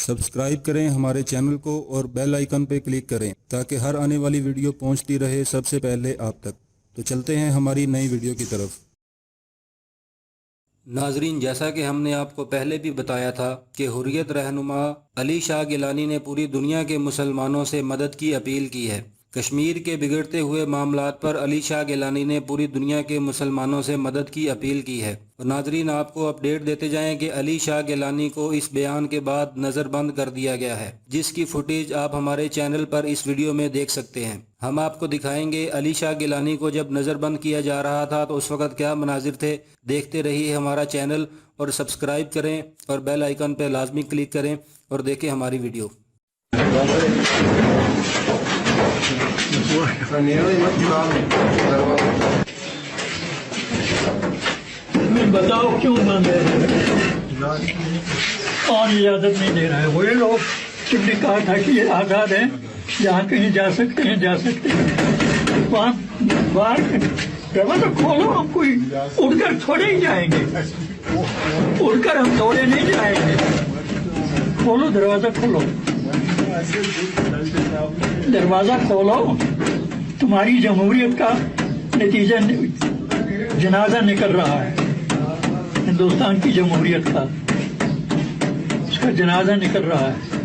Subscribe کریں ہمارے channel کو اور بیل آئیکن پہ کلک کریں تاکہ ہر آنے والی ویڈیو پہنچتی رہے سب سے پہلے آپ تک۔ تو چلتے ہیں ہماری نئی ویڈیو کی طرف۔ ناظرین، جیسا کہ ہم نے آپ کو پہلے بھی بتایا تھا کہ حریت رہنما علی شاہ گیلانی نے پوری دنیا کے مسلمانوں سے مدد کی اپیل کی ہے۔ کشمیر کے بگڑتے ہوئے معاملات پر علی شاہ گیلانی نے پوری دنیا کے مسلمانوں سے مدد کی اپیل کی ہے۔ اور ناظرین، آپ کو اپڈیٹ دیتے جائیں کہ علی شاہ گیلانی کو اس بیان کے بعد نظر بند کر دیا گیا ہے، جس کی فوٹیج آپ ہمارے چینل پر اس ویڈیو میں دیکھ سکتے ہیں۔ ہم آپ کو دکھائیں گے علی شاہ گیلانی کو جب نظر بند کیا جا رہا تھا تو اس وقت کیا مناظر تھے۔ دیکھتے رہیے ہمارا چینل اور سبسکرائب کریں اور بیل آئیکن پہ لازمی کلک کریں اور دیکھیں ہماری ویڈیو۔ بتاؤ کیوں بند ہے؟ کون اجازت نہیں دے رہا ہے؟ وہی لوگ جن نے کہا تھا کہ یہ آزاد ہیں، جہاں کہیں جا سکتے ہیں جا سکتے ہیں۔ وہاں باہر دروازہ کھولو، ہم کوئی اڑ کر تھوڑے ہی جائیں گے، اڑ کر ہم دوڑے نہیں جائیں گے۔ کھولو دروازہ، کھولو دروازہ، کھولو۔ تمہاری جمہوریت کا نتیجہ جنازہ نکل رہا ہے، ہندوستان کی جمہوریت کا، اس کا جنازہ نکل رہا ہے۔